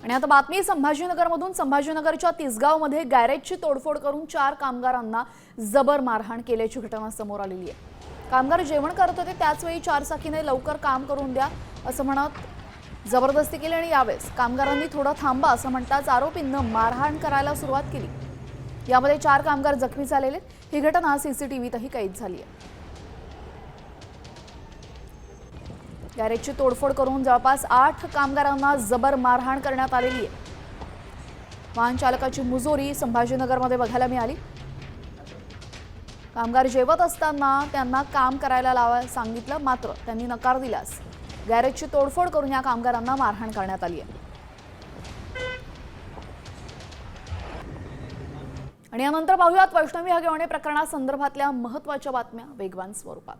आणि आता बातमी संभाजीनगरमधून। संभाजीनगरच्या तिसगावमध्ये गॅरेजची तोडफोड करून 4 कामगारांना जबर मारहाण केल्याची घटना समोर आलेली आहे। कामगार जेवण करत होते त्याच वेळी चारचाकीने लवकर काम करून द्या असं म्हणत जबरदस्ती केली आणि यावेळेस कामगारांनी थोडं थांबा असं म्हणताच आरोपींना मारहाण करायला सुरुवात केली। यामध्ये 4 कामगार जखमी झालेले। ही घटना सीसीटीव्हीतही कैद झाली आहे। गॅरेजची तोडफोड करून जवळपास 8 कामगारांना जबर मारहाण करण्यात आलेली आहे। वाहन चालकाची मुजोरी संभाजीनगरमध्ये बघायला मिळाली। कामगार जेवत असताना त्यांना काम करायला सांगितलं, मात्र त्यांनी नकार दिल्यास गॅरेजची तोडफोड करून या कामगारांना मारहाण करण्यात आली आहे। आणि यानंतर पाहूयात वैष्णवी हगवणे प्रकरणासंदर्भातल्या महत्त्वाच्या बातम्या वेगवान स्वरूपात।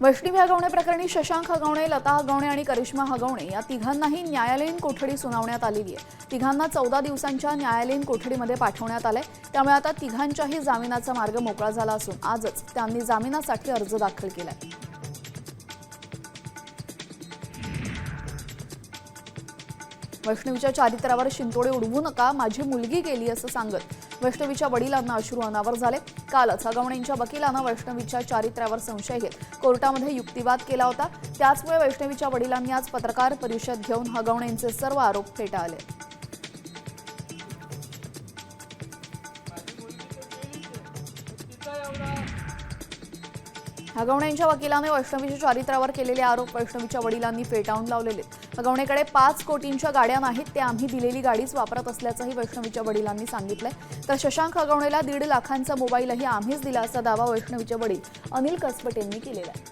वैष्णवी हगवणे प्रकरणी शशांक हगवणे, लता हगवणे आणि करिश्मा हगवणे या तिघांनाही न्यायालयीन कोठडी सुनावण्यात आलेली आहे। तिघांना 14 दिवसांच्या न्यायालयीन कोठडीमध्ये पाठवण्यात आले। त्यामुळे आता तिघांच्याही जामिनाचा मार्ग मोकळा झाला असून आजच त्यांनी जामिनासाठी अर्ज दाखल केलाय। वैष्णवीच्या चारित्र्यावर शिंतोडे उडवू नका, माझी मुलगी गेली असं सांगत वैष्णवीच्या वडिलांना अश्रू अनावर झाले। कालच हगवणेंच्या वकिलांना वैष्णवीच्या चारित्र्यावर संशय घेत कोर्टामध्ये युक्तिवाद केला होता। त्याचमुळे वैष्णवीच्या वडिलांनी आज पत्रकार परिषद घेऊन हगवणेंचे सर्व आरोप फेटाळले। हगवणेंच्या वकिलाने वैष्णवीच्या चारित्र्यावर केलेले आरोप वैष्णवीच्या वडिलांनी फेटाळून लावलेले। हगवणेकडे 5 कोटींच्या गाड्या नाहीत, ते आम्ही दिलेली गाडीच वापरत असल्याचंही वैष्णवीच्या वडिलांनी सांगितलंय। तर शशांक हगवणेला 1.5 लाखांचा मोबाईलही आम्हीच दिला असा दावा वैष्णवीचे वडील अनिल कसबट यांनी केलेला आहे।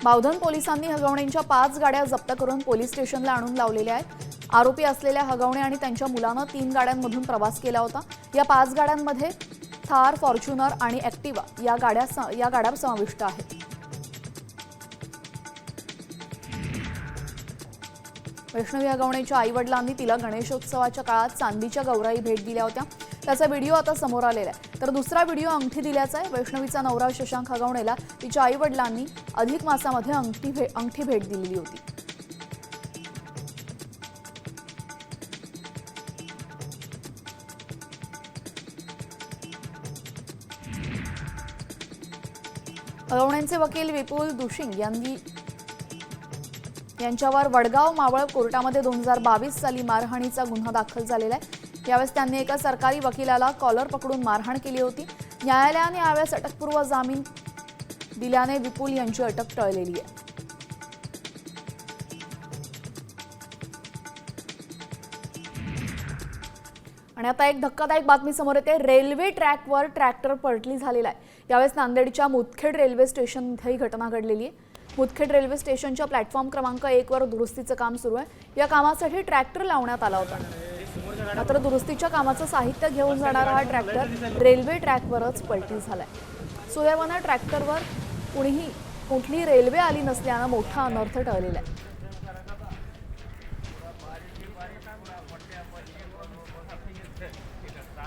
बावधन पोलिसांनी हगवणेंच्या 5 गाड्या जप्त करून पोलीस स्टेशनला आणून लावलेल्या आहेत। आरोपी असलेल्या हगवणे आणि त्यांच्या मुलानं 3 गाड्यांमधून प्रवास केला होता। या 5 गाड्यांमध्ये थार, फॉर्च्युनर आणि ॲक्टिवा या गाड्या समाविष्ट आहेत। वैष्णवी हगवणेच्या आईवडिलांनी तिला गणेशोत्सवाच्या काळात चांदीच्या गौराई भेट दिल्या होत्या। त्याचा व्हिडिओ आता समोर आलेला आहे। तर दुसरा व्हिडिओ अंगठी दिल्याचा आहे। वैष्णवीचा नवरा शशांक हगवणेला तिच्या आईवडिलांनी अधिक मासामध्ये अंगठी भेट दिलेली होती। हगवणेंचे वकील विपुल दुशिंग यांच्यावर वडगाव मावळ कोर्टामध्ये 2022 साली मारहाणीचा गुन्हा दाखल झालेला आहे। यावेळेस त्यांनी एका सरकारी वकिलाला कॉलर पकडून मारहाण केली होती। न्यायालयाने यावेळेस अटकपूर्व जामीन दिल्याने विपुल यांची अटक टळलेली आहे। आणि आता एक धक्कादायक बातमी समोर येते। रेल्वे ट्रॅकवर ट्रॅक्टर पलटी झालेला आहे। यावेळेस नांदेडच्या मुदखेड रेल्वे स्टेशनमध्ये ही घटना घडलेली आहे। मुदखेड रेल्वे स्टेशनच्या प्लॅटफॉर्म क्रमांक 1 वर दुरुस्तीचं काम सुरू आहे। या कामासाठी ट्रॅक्टर लावण्यात आला होता, मात्र दुरुस्तीच्या कामाचं साहित्य घेऊन जाणारा हा ट्रॅक्टर रेल्वे ट्रॅकवरच पलटी झालाय। सुदैवानं ट्रॅक्टरवर कुठलीही रेल्वे आली नसल्यानं मोठा अनर्थ टळलेला आहे।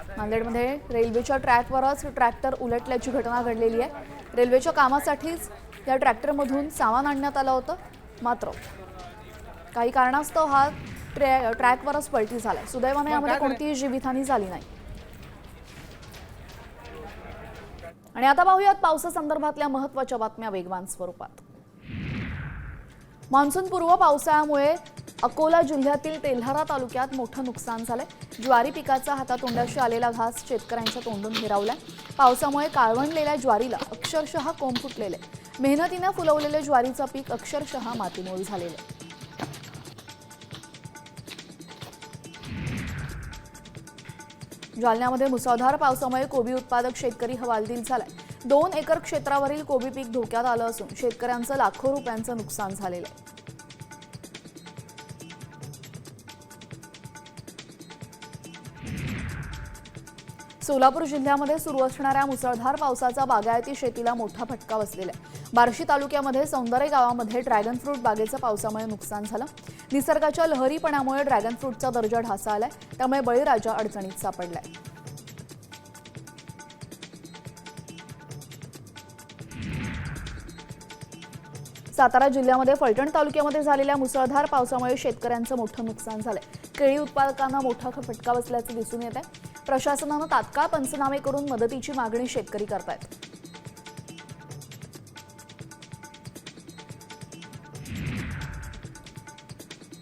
नांदेडमध्ये रेल्वेच्या ट्रॅकवरच ट्रॅक्टर उलटल्याची घटना घडलेली आहे। रेल्वेच्या कामासाठीच या ट्रॅक्टरमधून सामान आणण्यात आलं होतं, मात्र काही कारणास्तव हा ट्रॅकवरच पलटी झालाय। सुदैवाने यामध्ये कोणतीही जीवितहानी झाली नाही। आणि आता पाहूयात पावसासंदर्भातल्या महत्त्वाच्या बातम्या वेगवान स्वरूपात। मान्सूनपूर्व पावसामुळे अकोला जिल्ह्यातील तेल्हारा तालुक्यात मोठं नुकसान झालंय। ज्वारी पिकाचा हातातोंडाशी आलेला घास शेतकऱ्यांच्या तोंडून हिरावलाय। पावसामुळे काळवंडलेल्या ज्वारीला अक्षरशः कोंब फुटलेले। मेहनतीने फुलवलेले ज्वारीचं पीक अक्षरशः मातीमोल झालेलं आहे। जालन्यामध्ये मुसळधार पावसामुळे कोबी उत्पादक शेतकरी हवालदिल झालाय। 2 एकर क्षेत्रावरील कोबी पीक धोक्यात आलं असून शेतकऱ्यांचं लाखो रुपयांचं नुकसान झालेलं आहे। सोलापूर जिल्ह्यामध्ये सुरू असणाऱ्या मुसळधार पावसाचा बागायती शेतीला मोठा फटका बसलेला आहे। बार्शी तालुक्यामध्ये सौंदर्य गावामध्ये ड्रॅगन फ्रूट बागेचं पावसामुळे नुकसान झालं। निसर्गाच्या लहरीपणामुळे ड्रॅगन फ्रूटचा दर्जा ढासळलाय, त्यामुळे बळीराजा अडचणीत सापडलाय। सातारा जिल्ह्यामध्ये फलटण तालुक्यामध्ये झालेल्या मुसळधार पावसामुळे शेतकऱ्यांचं मोठं नुकसान झालंय। केळी उत्पादकांना मोठा फटका बसल्याचं दिसून येत आहे। प्रशासनानं तात्काळ पंचनामे करून मदतीची मागणी शेतकरी करतायत।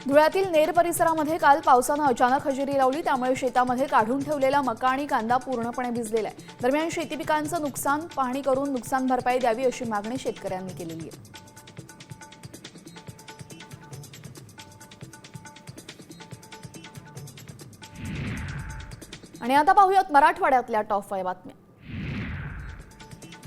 धुळ्यातील नेर परिसरामध्ये काल पावसानं अचानक हजेरी लावली, त्यामुळे शेतामध्ये काढून ठेवलेला मका आणि कांदा पूर्णपणे भिजलेला आहे। दरम्यान शेती पिकांचं नुकसान पाहणी करून नुकसान भरपाई द्यावी अशी मागणी शेतकऱ्यांनी केलेली आहे। आणि आता पाहूयात मराठवाड्यातल्या टॉप 5 बातम्या।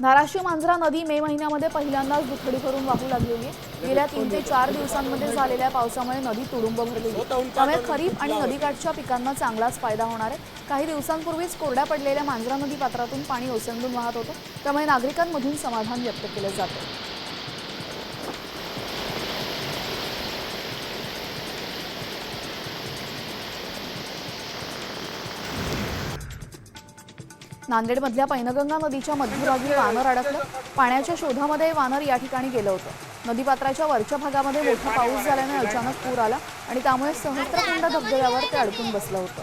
धाराशिव मांजरा नदी मे महिन्यामध्ये पहिल्यांदाच दुथडी भरून वाहू लागलेली आहे। गेल्या 3 ते 4 दिवसांमध्ये झालेल्या पावसामुळे नदी तुडुंब भरलेली आहे। त्यामुळे खरीप आणि नदीकाठच्या पिकांना चांगलाच फायदा होणार आहे। काही दिवसांपूर्वीच कोरड्या पडलेल्या मांजरा नदी पात्रातून पाणी ओसंडून वाहत होतं, त्यामुळे नागरिकांमधून समाधान व्यक्त केलं जातं। नांदेडमधल्या पैनगंगा नदीच्या मध्यभागी वानर अडकलं। पाण्याच्या शोधामध्ये वानर या ठिकाणी गेलं होतं। नदीपात्राच्या वरच्या भागामध्ये मोठा पाऊस झाल्याने अचानक पूर आला आणि त्यामुळे सहस्त्रकुंड धबधब्यावर ते अडकून बसलं होतं।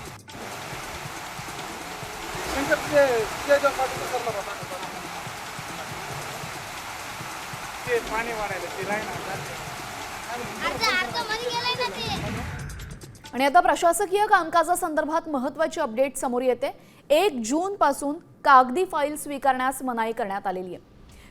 आणि आता प्रशासकीय कामकाजासंदर्भात महत्त्वाची अपडेट समोर येते। 1 जून पासून कागदी फाईल स्वीकारण्यास मनाई करण्यात आलेली आहे।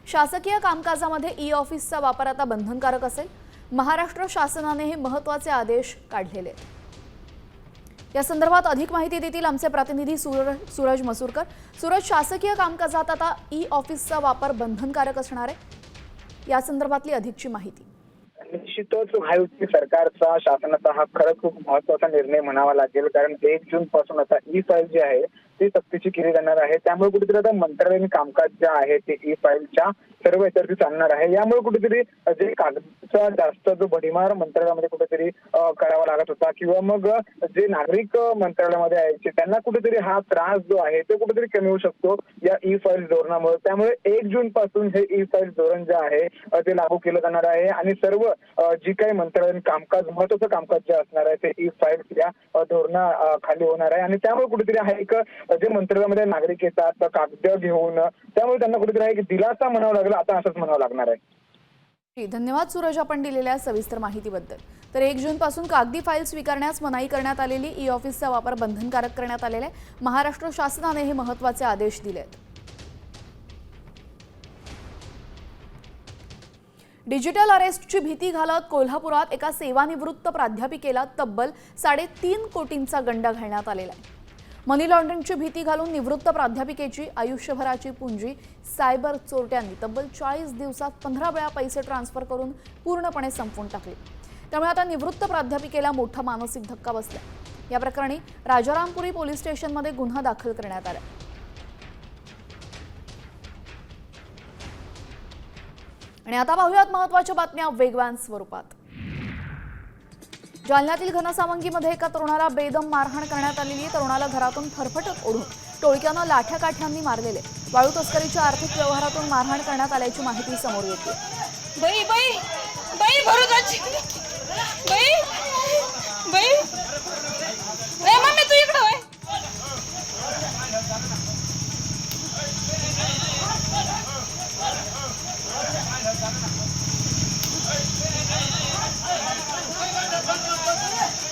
शासकीय कामकाजामध्ये ई-ऑफिसचा वापर आता बंधनकारक असेल। महाराष्ट्र शासनाने हे महत्त्वाचे आदेश काढलेले आहेत। या संदर्भात अधिक माहिती देतील आमचे प्रतिनिधी सूरज मसूरकर। सूरज, शासकीय कामकाजात आता ई-ऑफिसचा वापर बंधनकारक असणार आहे, या संदर्भातली अधिकची माहिती। निश्चितच महायुती सरकारचा शासनाचा हा खरंच खूप महत्त्वाचा निर्णय म्हणावा लागेल, कारण 1 जून पासून आता ई फाईल जी आहे ती सक्तीची केली जाणार आहे। त्यामुळे कुठेतरी आता मंत्रालयीन कामकाज जे आहे ते ई फाईलच्या सर्व याच्यावरती चालणार आहे। यामुळे कुठेतरी जे कागदाचा जास्त जो भडीमार मंत्रालयामध्ये कुठेतरी करावा लागत होता किंवा मग जे नागरिक मंत्रालयामध्ये यायचे त्यांना कुठेतरी हा त्रास जो आहे तो कुठेतरी कमी होऊ शकतो या ई फाईल धोरणामुळे। त्यामुळे 1 जून पासून हे ई फाईल धोरण जे आहे ते लागू केलं जाणार आहे आणि सर्व जी काही मंत्रालयीन कामकाज महत्त्वाचं कामकाज जे असणार आहे ते ई फाईल या धोरणा खाली होणार आहे। आणि त्यामुळे कुठेतरी हा एक जे मंत्रालयामध्ये नागरिक येतात कागद घेऊन, त्यामुळे त्यांना कुठेतरी एक दिलासा म्हणावा लागला, आता असंच म्हणावं लागणार आहे। धन्यवाद सूरज, आपण दिलेल्या सविस्तर माहितीबद्दल। तर 1 जून पासून कागदी फाईल स्वीकारण्यास मनाई करण्यात आलेली, ई-ऑफिसचा वापर बंधनकारक करण्यात आलेला आहे। महाराष्ट्र शासनाने हे महत्त्वाचे आदेश दिले आहेत। डिजिटल अरेस्टची भीती घालत कोल्हापुरात एका सेवानिवृत्त प्राध्यापिकेला तब्बल 3.5 कोटींचा गंडा घालण्यात आलेला आहे। मनी लॉन्ड्रिंगची भीती घालून निवृत्त प्राध्यापिकेची आयुष्यभराची पुंजी सायबर चोरट्यांनी तब्बल 40 दिवसात 15 वेळा पैसे ट्रान्सफर करून पूर्णपणे संपवून टाकले। त्यामुळे आता निवृत्त प्राध्यापिकेला मोठा मानसिक धक्का बसला। या प्रकरणी राजारामपुरी पोलीस स्टेशनमध्ये गुन्हा दाखल करण्यात आला। आणि आता पाहूयात महत्त्वाच्या बातम्या वेगवान स्वरूपात। जालन्यातील घनसावंगीमध्ये एका तरुणाला बेदम मारहाण करण्यात आलेली। तरुणाला घरातून फरफटत ओढून टोळक्यानं लाठ्या-काठ्यांनी मारलेले। वाळू तस्करीच्या आर्थिक व्यवहारातून मारहाण करण्यात आल्याची माहिती समोर येते। बाई बाई बाई भरूचाची बाई बाई ए मम्मी तू इकडे होय।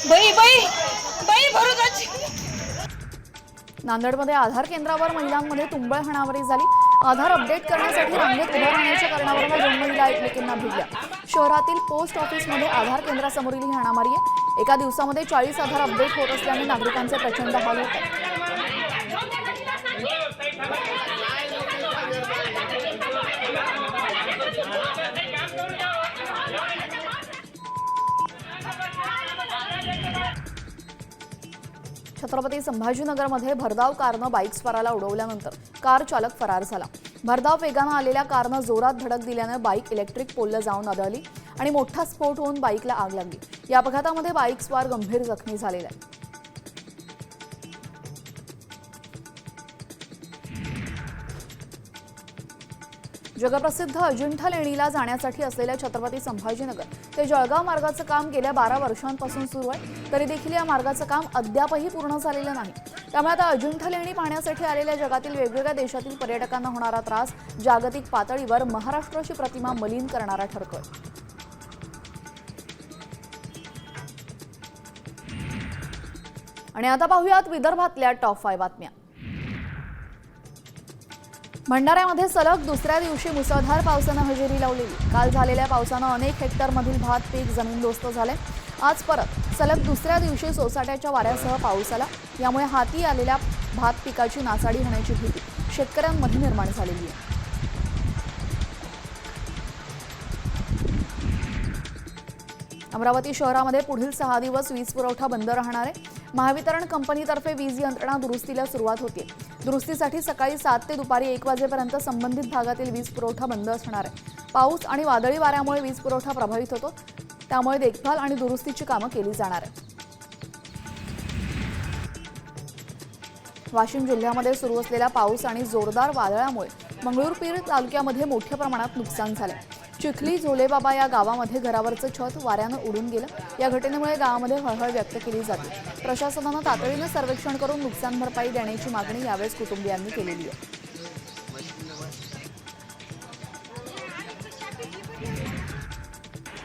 बाई बाई बाई भरूचाची। नांदेडमध्ये आधार केंद्रावर महिलांमध्ये तुंबळ हाणामारी झाली। आधार अपडेट करण्यासाठी रांगेत उभं राहण्याच्या कारणावरून 2 महिला एकमेकींना भिडल्या। शहरातील पोस्ट ऑफिसमध्ये आधार केंद्रासमोरील ही हाणामारी आहे। एका दिवसामध्ये 40 आधार अपडेट होत असल्याने नागरिकांचे प्रचंड हाल होत आहेत। छत्रपती संभाजीनगरमध्ये भरधाव कारनं बाईकस्वाराला उडवल्यानंतर कार चालक फरार झाला। भरधाव वेगानं आलेल्या कारनं जोरात धडक दिल्यानं बाईक इलेक्ट्रिक पोलला जाऊन आदळली आणि मोठा स्फोट होऊन बाईकला आग लागली। या अपघातामध्ये बाईकस्वार गंभीर जखमी झालेला आहे। जगप्रसिद्ध अजिंठा लेणीला जाण्यासाठी असलेल्या छत्रपती संभाजीनगर ते जळगाव मार्गाचं काम गेल्या 12 वर्षांपासून सुरू आहे, तरी देखील या मार्गाचं काम अद्यापही पूर्ण झालेलं नाही। त्यामुळे आता अजिंठा लेणी पाहण्यासाठी आलेल्या जगातील वेगवेगळ्या देशातील पर्यटकांना होणारा त्रास जागतिक पातळीवर महाराष्ट्राची प्रतिमा मलिन करणारा ठरतोय। आणि आता पाहूयात विदर्भातल्या टॉप 5 बातम्या। भंडाऱ्यामध्ये सलग दुसऱ्या दिवशी मुसळधार पावसानं हजेरी लावलेली। काल झालेल्या पावसानं अनेक हेक्टरमधील भात पीक जमीनदोस्त झाले। आज परत सलग दुसऱ्या दिवशी सोसाट्याच्या वाऱ्यासह पाऊस आला। यामुळे हाती आलेल्या भात पिकाची नासाडी होण्याची भीती शेतकऱ्यांमध्ये निर्माण झालेली आहे। अमरावती शहरामध्ये पुढील 6 दिवस वीज पुरवठा बंद राहणार आहे। महावितरण कंपनीतर्फे वीज यंत्रणा दुरुस्तीला सुरुवात होते। दुरुस्तीसाठी सकाळी 7 ते दुपारी 1 वाजेपर्यंत संबंधित भागातील वीज पुरवठा बंद असणार आहे। पाऊस आणि वादळी वाऱ्यामुळे वीज पुरवठा प्रभावित होतो, त्यामुळे देखभाल आणि दुरुस्तीची कामं केली जाणार आहेत। वाशिम जिल्ह्यामध्ये सुरू असलेल्या पाऊस आणि जोरदार वादळामुळे मंगळूरपीर तालुक्यामध्ये मोठ्या प्रमाणात नुकसान झाले। चिखली झोलेबाबा या गावामध्ये घरावरचं छत वाऱ्यानं उडून गेलं। या घटनेमुळे गावामध्ये हळहळ व्यक्त केली जाते। प्रशासनानं तातडीनं सर्वेक्षण करून नुकसान भरपाई देण्याची मागणी यावेळेस कुटुंबियांनी केलेली आहे।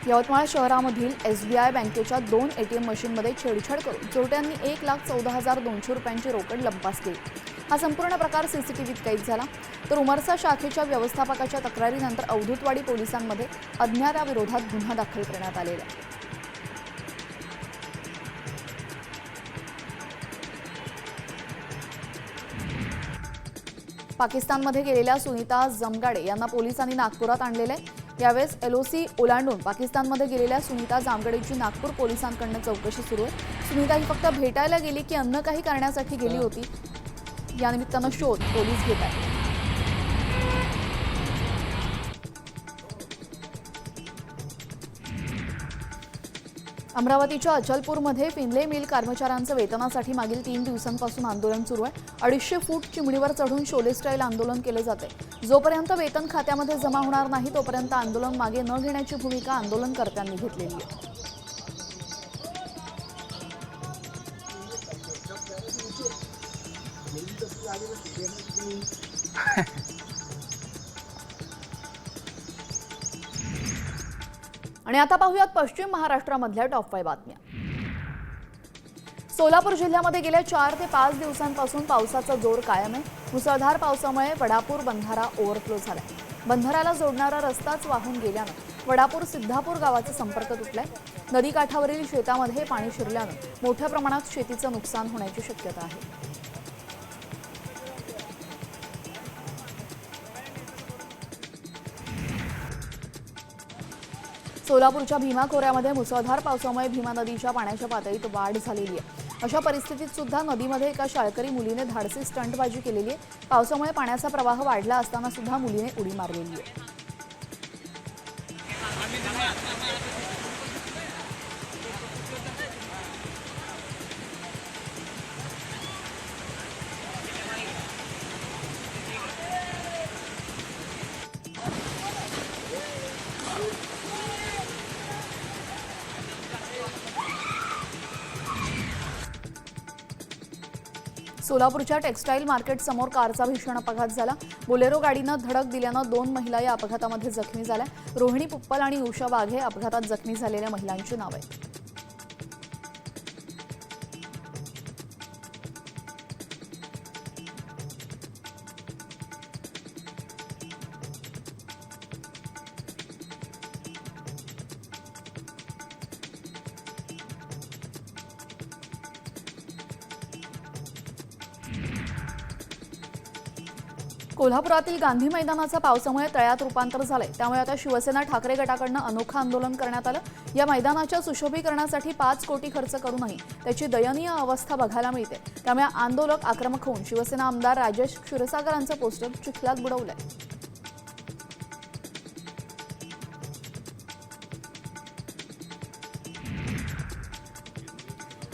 यवतमाळ शहरामधील SBI बँकेच्या 2 ATM मशीनमध्ये छेडछाड करून चोरट्यांनी 1,14,200 रुपयांची रोकड लंपास केली। हा संपूर्ण प्रकार CCTVत कैद झाला। तर उमरसा शाखेच्या व्यवस्थापकाच्या तक्रारीनंतर अवधूतवाडी पोलिसांमध्ये अज्ञाताविरोधात गुन्हा दाखल करण्यात आलेला आहे। पाकिस्तानमध्ये गेलेल्या सुनीता जमगाडे यांना पोलिसांनी नागपुरात आणलेले आहे। यावेळेस LOC ओलांडून पाकिस्तानमध्ये गेलेल्या सुनीता जामगडेची नागपूर पोलिसांकडून चौकशी सुरू आहे। सुनीता ही फक्त भेटायला गेली की अन्य काही करण्यासाठी गेली होती, या निमित्तानं शोध पोलीस घेत आहेत। अमरावतीच्या अचलपूरमध्ये फिनले मिल कर्मचाऱ्यांचं वेतनासाठी मागील 3 दिवसांपासून आंदोलन सुरू आहे। 250 फूट चिमणीवर चढून शोले स्टाईल आंदोलन केले जाते। जोपर्यंत वेतन खात्यामध्ये जमा होणार नाही तोपर्यंत आंदोलन मागे न घेण्याची भूमिका आंदोलनकर्त्यांनी घेतलेली आहे। आणि आता पाहूयात पश्चिम महाराष्ट्रामधल्या टॉप 5 बातम्या। सोलापूर जिल्ह्यामध्ये गेल्या 4 ते 5 दिवसांपासून पावसाचा जोर कायम आहे। मुसळधार पावसामुळे वडापूर बंधारा ओव्हरफ्लो झालाय। बंधाऱ्याला जोडणारा रस्ताच वाहून गेल्यानं वडापूर सिद्धापूर गावाचा संपर्क तुटलाय। नदीकाठावरील शेतामध्ये पाणी शिरल्यानं मोठ्या प्रमाणात शेतीचं नुकसान होण्याची शक्यता आहे। सोलापूरच्या भीमा खोऱ्यामध्ये मुसळधार पावसामुळे भीमा नदीच्या पाण्याच्या पातळीत वाढ झालेली आहे। अशा परिस्थितीत सुद्धा नदीमध्ये एका शाळकरी मुलीने धाडसी स्टंटबाजी केलेली आहे। पावसामुळे पाण्याचा प्रवाह वाढला असताना सुद्धा मुलीने उडी मारलेली आहे। सोलापूरच्या टेक्सटाईल मार्केट समोर कारचा भीषण अपघात झाला। बोलेरो गाडीनं धडक दिल्यानं 2 महिला या अपघातामध्ये जखमी झाल्या। रोहिणी पुप्पल आणि उषा वाघे अपघातात जखमी झालेल्या महिलांची नावं आहेत। कोल्हापुरातील गांधी मैदानाचा पावसामुळे तळ्यात रूपांतर झालंय। त्यामुळे आता शिवसेना ठाकरे गटाकडून अनोखं आंदोलन करण्यात आलं। या मैदानाच्या सुशोभीकरणासाठी 5 कोटी खर्च करूनही त्याची दयनीय अवस्था बघायला मिळते। त्यामुळे आंदोलक आक्रमक होऊन शिवसेना आमदार राजेश क्षीरसागरांचं पोस्टर चिखलात बुडवलंय।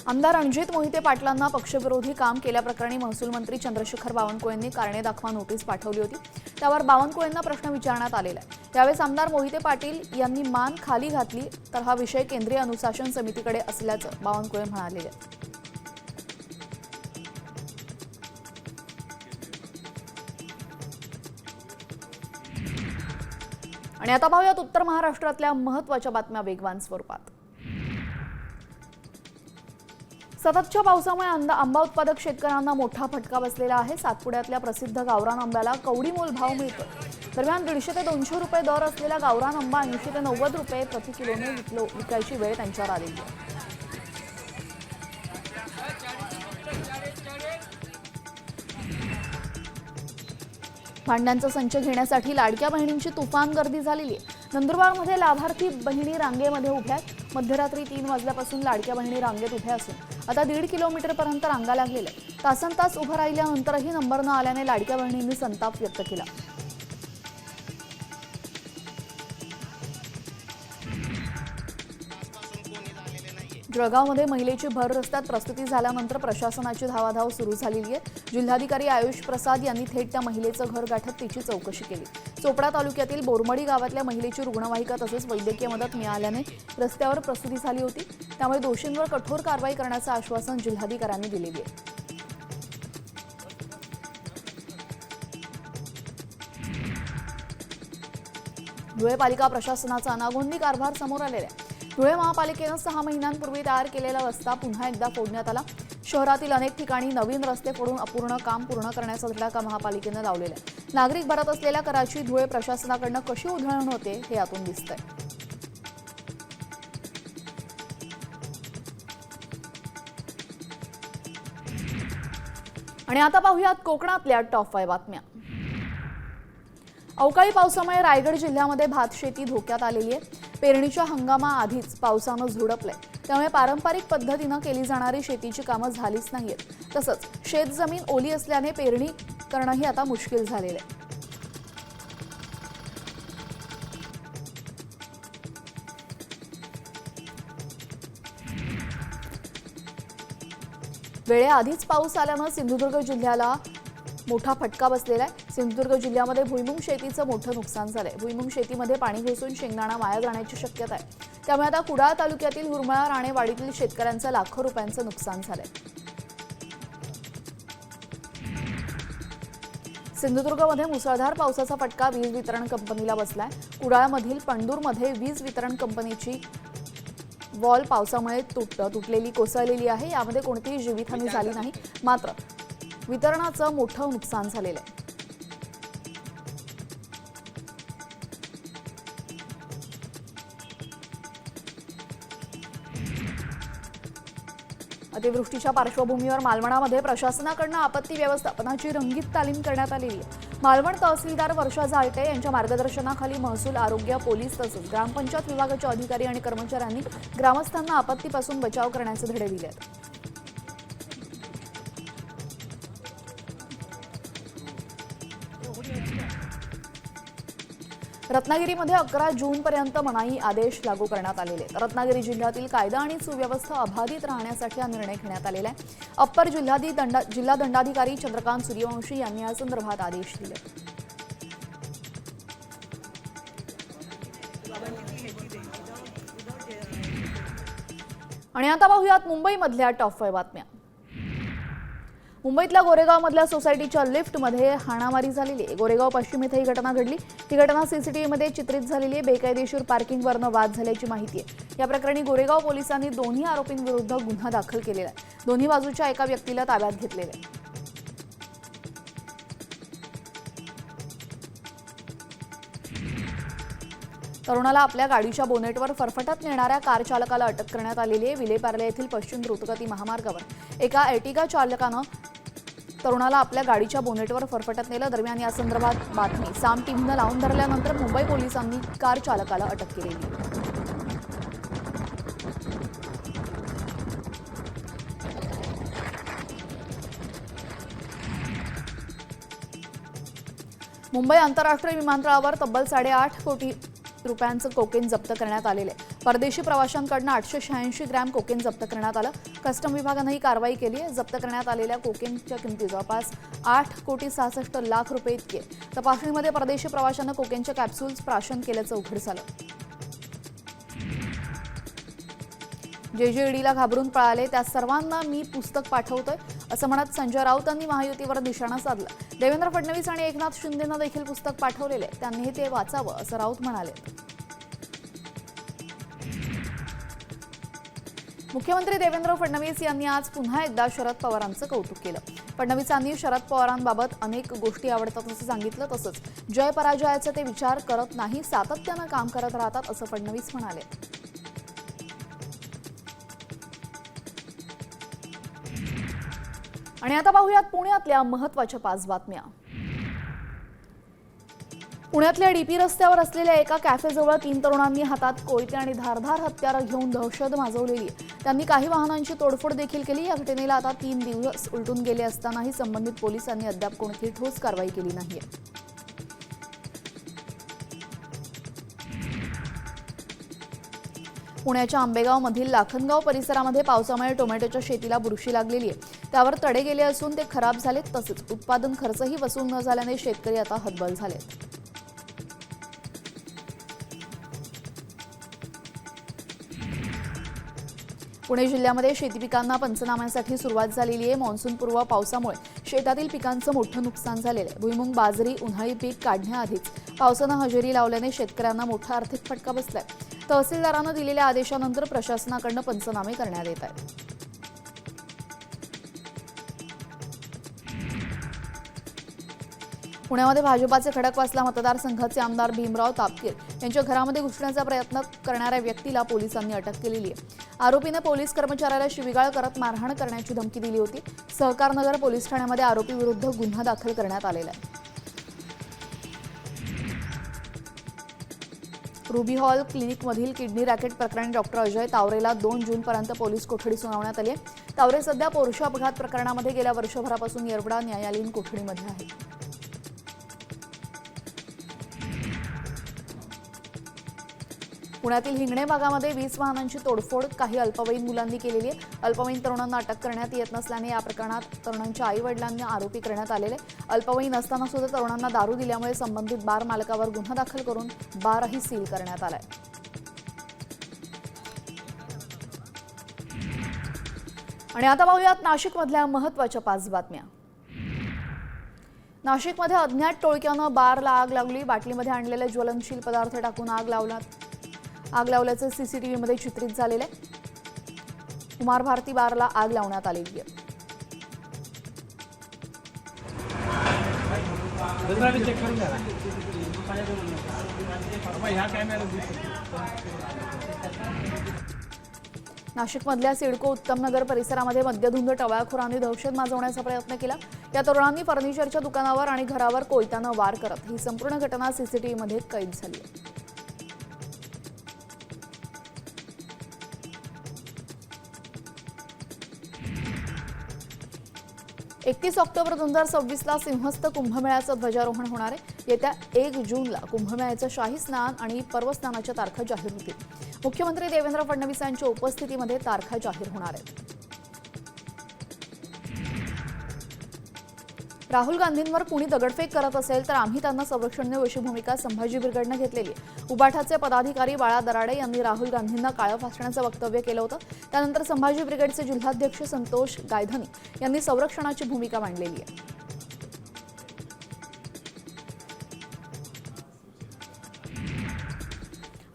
आमदार रणजित मोहिते पाटलांना पक्षविरोधी काम केल्याप्रकरणी महसूल मंत्री चंद्रशेखर बावनकुळेंनी कारणे दाखवा नोटीस पाठवली होती। त्यावर बावनकुळेंना प्रश्न विचारण्यात आलेला आहे। यावेळी आमदार मोहिते पाटील यांनी मान खाली घातली तर हा विषय केंद्रीय अनुशासन समितीकडे असल्याचं बावनकुळे म्हणाले। आणि आता पाहूयात उत्तर महाराष्ट्रातल्या महत्त्वाच्या बातम्या वेगवान स्वरूपात। सततच्या पावसामुळे आंबा उत्पादक शेतकऱ्यांना मोठा फटका बसलेला आहे। सातपुड्यातल्या प्रसिद्ध गावरान आंब्याला कवडीमोल भाव मिळतो। दरम्यान 150 ते 200 रुपये दर असलेला गावरान आंबा 80 ते 90 रुपये प्रति किलोने विकायची वेळ त्यांच्यावर आलेली आहे। भांड्यांचा संच घेण्यासाठी लाडक्या बहिणींची तुफान गर्दी झालेली आहे। नंदुरबारमध्ये लाभार्थी बहिणी रांगेमध्ये उभ्या आहेत। मध्यरात्री 3 वाजल्यापासून लाडक्या बहिणी रांगेत उभ्या असून आता 1.5 किलोमीटरपर्यंत रांगा लागलेल्या आहेत। तासनतास उभं राहिल्यानंतरही नंबर न आल्याने लाडक्या बहिणींनी संताप व्यक्त केला। जळगावमध्ये महिलेची भर रस्त्यात प्रसूती झाल्यानंतर प्रशासनाची धावाधाव सुरू झालेली आहे। जिल्हाधिकारी आयुष प्रसाद यांनी थेट त्या महिलेचं घर गाठत तिची चौकशी केली। चोपडा तालुक्यातील बोरमडी गावातल्या महिलेची रुग्णवाहिका तसेच वैद्यकीय मदत मिळाल्याने रस्त्यावर प्रसूती झाली होती। त्यामुळे दोषींवर कठोर कारवाई करण्याचं आश्वासन जिल्हाधिकाऱ्यांनी दिलेले आहे। धुळे पालिका प्रशासनाचा अनागोंदी कारभार समोर आलेला आहे। धुळे महापालिकेनं 6 महिन्यांपूर्वी तयार केलेला रस्ता पुन्हा एकदा फोडण्यात आला। शहरातील अनेक ठिकाणी नवीन रस्ते फोडून अपूर्ण काम पूर्ण करण्याचा धडाका महापालिकेनं लावलेला आहे। नागरिक भरत असलेल्या कराची धुळे प्रशासनाकडनं कशी उधळण होते हे यातून दिसतंय। आणि आता पाहूयात कोकणातल्या टॉप 5 बातम्या। अवकाळी पावसामुळे रायगड जिल्ह्यामध्ये भात शेती धोक्यात आलेली आहे। पेरणीच्या हंगामाआधीच पावसानं झोडपलंय, त्यामुळे पारंपरिक पद्धतीनं केली जाणारी शेतीची कामं झालीच नाहीयेत। तसंच शेतजमीन ओली असल्याने पेरणी करणंही आता मुश्किल झालेलं आहे। वेळेआधीच पाऊस आल्यानं सिंधुदुर्ग जिल्ह्याला मोठा फटका बसलेला आहे। सिंधुदुर्ग जिल्ह्यामध्ये भुईमुग शेतीचं मोठं नुकसान झालंय। भुईमुग शेतीमध्ये पाणी घुसून शेंगदाणा वाया जाण्याची शक्यता आहे। त्यामुळे आता कुडाळ तालुक्यातील हुरमळा राणेवाडीतील शेतकऱ्यांचं लाखो रुपयांचं नुकसान झालंय। सिंधुदुर्गमध्ये मुसळधार पावसाचा फटका वीज वितरण कंपनीला बसलाय। कुडाळमधील पणदूरमध्ये वीज वितरण कंपनीची वॉल पावसामुळे तुटलेली कोसळलेली आहे। यामध्ये कोणतीही जीवितहानी झाली नाही, मात्र वितरणाचं मोठं नुकसान झालेलं आहे। अतिवृष्टीच्या पार्श्वभूमीवर मालवणामध्ये प्रशासनाकडून आपत्ती व्यवस्थापनाची रंगीत तालीम करण्यात आलेली आहे। मालवण तहसीलदार वर्षा झालटे यांच्या मार्गदर्शनाखाली महसूल, आरोग्य, पोलीस तसंच ग्रामपंचायत विभागाचे अधिकारी आणि कर्मचाऱ्यांनी ग्रामस्थांना आपत्तीपासून बचाव करण्याचे धडे दिले आहेत। रत्नागिरीमध्ये 11 जूनपर्यंत मनाई आदेश लागू करण्यात आलेले आहेत। रत्नागिरी जिल्ह्यातील कायदा आणि सुव्यवस्था अबाधित राहण्यासाठी हा निर्णय घेण्यात आलेला आहे। अप्पर जिल्हा दंडाधिकारी चंद्रकांत सूर्यवंशी यांनी या संदर्भात आदेश दिले। आणि आता पाहूयात मुंबईमधल्या टॉप 5 बातम्या। मुंबईतल्या गोरेगावमधल्या सोसायटीच्या लिफ्टमध्ये हाणामारी झालेली आहे। गोरेगाव पश्चिम इथे ही घटना घडली। ही घटना सीसीटीव्हीमध्ये चित्रित झालेली आहे। बेकायदेशीर पार्किंगवरनं वाद झाल्याची माहिती आहे। या प्रकरणी गोरेगाव पोलिसांनी दोन्ही आरोपींविरुद्ध गुन्हा दाखल केलेला आहे। दोन्ही बाजूच्या एका व्यक्तीला ताब्यात घेतलेलं आहे। तरुणाला आपल्या गाडीच्या बोनेटवर फरफटत नेणाऱ्या कार चालकाला अटक करण्यात आलेली आहे। विलेपार्ले येथील पश्चिम द्रुतगती महामार्गावर एका एर्टिगा चालकानं तरुणाला आपल्या गाडीच्या बोनेटवर फरफटत नेलं। दरम्यान या संदर्भात बातमी साम टीव्हीनं लावून धरल्यानंतर मुंबई पोलिसांनी कार चालकाला अटक केलेली आहे। मुंबई आंतरराष्ट्रीय विमानतळावर तब्बल 8.5 कोटी रुपयांचं कोकेन जप्त करण्यात आलेलं आहे. परदेशी प्रवाशांकडून 886 ग्रॅम कोकेन जप्त करण्यात आलं. कस्टम विभागानं ही कारवाई केली आहे. जप्त करण्यात आलेल्या कोकेनच्या किमती जवळपास 8,66,00,000 रुपये इतकी आहे. तपासणीमध्ये परदेशी प्रवाशांना कोकेनच्या कॅप्सूल्स प्राशन केल्याचं उघड झालं. जे ईडीला घाबरून पळाले त्या सर्वांना मी पुस्तक पाठवतोय असं म्हणत संजय राऊतांनी महायुतीवर निशाणा साधला. देवेंद्र फडणवीस आणि एकनाथ शिंदेंना देखील पुस्तक पाठवलेले, त्यांनी ते वाचावं असं राऊत म्हणाले. मुख्यमंत्री देवेंद्र फडणवीस यांनी आज पुन्हा एकदा शरद पवारांचं कौतुक केलं. फडणवीसांनी शरद पवारांबाबत अनेक गोष्टी आवडतात असं सांगितलं. तसंच जय पराजयाचे ते विचार करत नाही, सातत्यानं काम करत राहतात असं फडणवीस म्हणाले. आणि आता पाहूयात पुण्यातल्या महत्त्वाच्या 5 बातम्या. पुण्यातल्या डीपी रस्त्यावर असलेल्या एका कॅफेजवळ 3 तरुणांनी हातात कोयते आणि धारधार हत्यारं घेऊन दहशत माजवलेली आहे. त्यांनी काही वाहनांची तोडफोड देखील केली. या घटनेला आता 3 दिवस उलटून गेले असतानाही संबंधित पोलिसांनी अद्याप कोणतीही ठोस कारवाई केली नाहीये. पुण्याच्या आंबेगावमधील लाखनगाव परिसरामध्ये पावसामुळे टोमॅटोच्या शेतीला बुरशी लागलेली आहे. त्यावर तडे गेले असून ते खराब झालेत. तसेच उत्पादन खर्चही वसूल न झाल्याने शेतकरी आता हतबल झालेत. पुणे जिल्ह्यामध्ये शेती पिकांना पंचनाम्यासाठी सुरुवात झालेली आहे. मान्सूनपूर्व पावसामुळे शेतातील पिकांचं मोठं नुकसान झालेलं आहे. भुईमुग, बाजरी, उन्हाळी पीक काढण्याआधीच पावसानं हजेरी लावल्याने शेतकऱ्यांना मोठा आर्थिक फटका बसलाय. तहसीलदारांना दिलेल्या आदेशानंतर प्रशासनाकडून पंचनामे करण्यात येत आहेत. पुण्यामध्ये भाजपाचे खडकवासला मतदारसंघाचे आमदार भीमराव तापकीर यांच्या घरामध्ये घुसण्याचा प्रयत्न करणाऱ्या व्यक्तीला पोलिसांनी अटक केलेली आहे. आरोपीने पोलीस कर्मचाऱ्याला शिवीगाळ करत मारहाण करण्याची धमकी दिली होती. सहकारनगर पोलीस ठाण्यामध्ये आरोपीविरुद्ध गुन्हा दाखल करण्यात आलेला आहे. रुबी हॉल क्लिनिकमधील किडनी रॅकेट प्रकरणी डॉक्टर अजय तावरेला 2 जूनपर्यंत पोलीस कोठडी सुनावण्यात आली आहे. तावरे सध्या पोर्शे अपघात प्रकरणामध्ये गेल्या वर्षभरापासून येरवडा न्यायालयीन कोठडीमध्ये आहे. पुण्यातील हिंगणे भागामध्ये 20 वाहनांची तोडफोड काही अल्पवयीन मुलांनी केलेली आहे. अल्पवयीन तरुणांना अटक करण्यात येत नसल्याने या प्रकरणात तरुणांच्या आई वडिलांना आरोपी करण्यात आलेले. अल्पवयीन असताना सुद्धा तरुणांना दारू दिल्यामुळे संबंधित बार मालकावर गुन्हा दाखल करून बारही सील करण्यात आलाय. आणि आता पाहूयात नाशिकमधल्या महत्त्वाच्या 5 बातम्या. नाशिकमध्ये अज्ञात टोळक्यानं बारला आग लावली. बाटलीमध्ये आणलेले ज्वलनशील पदार्थ टाकून आग लावल्याचं सीसीटीव्हीमध्ये चित्रित झालेलं आहे. कुमार भारती बारला आग लावण्यात आलेली आहे. नाशिकमधल्या सिडको उत्तमनगर परिसरामध्ये मद्यधुंद टवाळखोरांनी दहशत माजवण्याचा प्रयत्न केला. या तरुणांनी फर्निचरच्या दुकानावर आणि घरावर कोयत्यानं वार करत ही संपूर्ण घटना सीसीटीव्हीमध्ये कैद झाली आहे. 31 ऑक्टोबर 2026ला सिंहस्थ कुंभमेळ्याचं ध्वजारोहण होणार आहे. येत्या 1 जूनला कुंभमेळ्याचं शाही स्नान आणि पर्वस्नानाच्या तारखा जाहीर होतील. मुख्यमंत्री देवेंद्र फडणवीसांच्या उपस्थितीमध्ये तारखा जाहीर होणार आहेत. राहुल गांधींवर कुणी दगडफेक करत असेल तर आम्ही त्यांना संरक्षण देऊ अशी भूमिका संभाजी ब्रिगेडनं घेतलेली आहे. उबाठाचे पदाधिकारी बाळा दराडे यांनी राहुल गांधींना काळं फासण्याचं वक्तव्य केलं होतं. त्यानंतर संभाजी ब्रिगेडचे जिल्हाध्यक्ष संतोष गायधनी यांनी संरक्षणाची भूमिका मांडलेली आहे.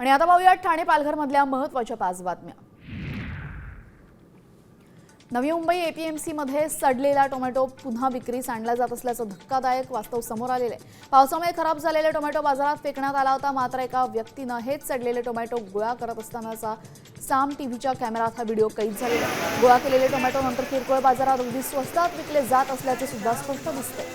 आणि आता पाहूया ठाणे पालघरमधल्या महत्त्वाच्या 5 बातम्या. नवी मुंबई एपीएमसीमध्ये सडलेला टोमॅटो पुन्हा विक्रीस आणला जात असल्याचं धक्कादायक वास्तव समोर आलेलं आहे. पावसामुळे खराब झालेले टोमॅटो बाजारात फेकण्यात आला होता. मात्र एका व्यक्तीनं हेच सडलेले टोमॅटो गोळा करत असतानाचा साम टीव्हीच्या कॅमेरात हा व्हिडिओ कैद झालेला आहे. गोळा केलेले टोमॅटो नंतर किरकोळ बाजारात अगदी स्वस्तात विकले जात असल्याचे सुद्धा स्पष्ट दिसते.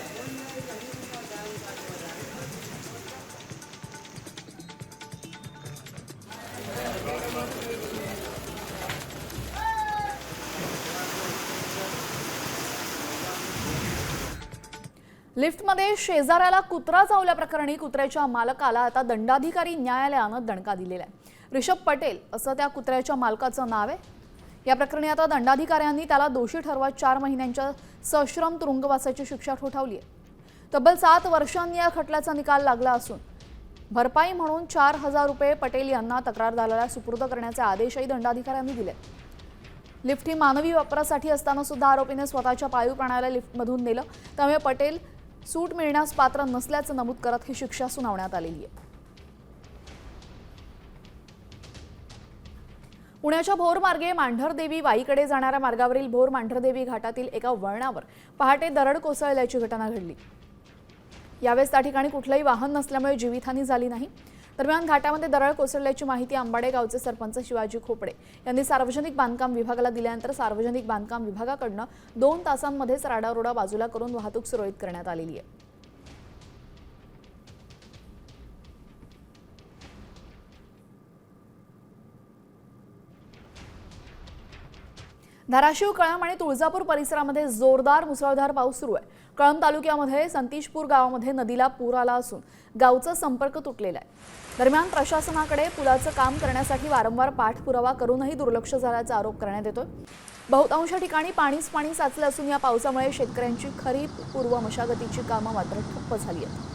लिफ्टमध्ये शेजाऱ्याला कुत्रा चावल्याप्रकरणी कुत्र्याच्या मालकाला आता दंडाधिकारी न्यायालयानं दणका दिलेला आहे। ऋषभ पटेल असं त्या कुत्र्याच्या मालकाचं नाव आहे। या प्रकरणी आता दंडाधिकाऱ्यांनी त्याला दोषी ठरवत 4 महिन्यांच्या सश्रम तुरुंगवासाची शिक्षा ठोठावली आहे। तब्बल 7 वर्षांनी या खटल्याचा निकाल लागला असून भरपाई म्हणून 4,000 रुपये पटेल यांना तक्रारदाराला सुपूर्द करण्याचे आदेशही दंडाधिकाऱ्यांनी दिले। लिफ्ट ही मानवी वापरासाठी असताना सुद्धा आरोपीने स्वतःच्या पाळीव प्राण्याला लिफ्टमधून नेलं, त्यामुळे पटेल सूट मिळण्यास पात्र नसल्याचं नमूद करत ही शिक्षा सुनावण्यात आलेली आहे। पुण्याच्या भोर मार्गे मांढरदेवी वाईकडे जाणाऱ्या मार्गावरील भोर मांढरदेवी घाटातील एका वळणावर पहाटे दरड कोसळल्याची घटना घडली। यावेळेस त्या ठिकाणी कुठलंही वाहन नसल्यामुळे जीवितहानी झाली नाही। दरम्यान घाटामध्ये दरड कोसळल्याची माहिती आंबाडे गावचे सरपंच शिवाजी खोपडे यांनी सार्वजनिक बांधकाम विभागाला दिल्यानंतर सार्वजनिक बांधकाम विभागाकडून 2 तासांमध्येच राडारोडा बाजूला करून वाहतूक सुरळीत करण्यात आलेली आहे। धाराशिव, कळंब आणि तुळजापूर परिसरामध्ये जोरदार मुसळधार पाऊस सुरू आहे। कळंब तालुक्यामध्ये संतीशपूर गावामध्ये नदीला पूर आला असून गावचा संपर्क तुटलेला आहे। दरम्यान प्रशासनाकडे पुलाचं काम करण्यासाठी वारंवार पाठपुरावा करूनही दुर्लक्ष झाल्याचा आरोप करण्यात येतोय। बहुतांश ठिकाणी पाणीच पाणी साचलं असून या पावसामुळे शेतकऱ्यांची खरीप पूर्व मशागतीची कामं मात्र ठप्प झाली आहेत।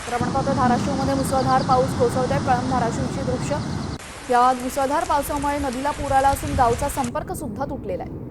तर आपण पाहतो धाराशिवमध्ये मुसळधार पाऊस कोसळतोय। कळंब धाराशिवची दृश्य। या मुसळधार पावसामुळे नदीला पूर आला असून गावचा संपर्क सुद्धा तुटलेला आहे।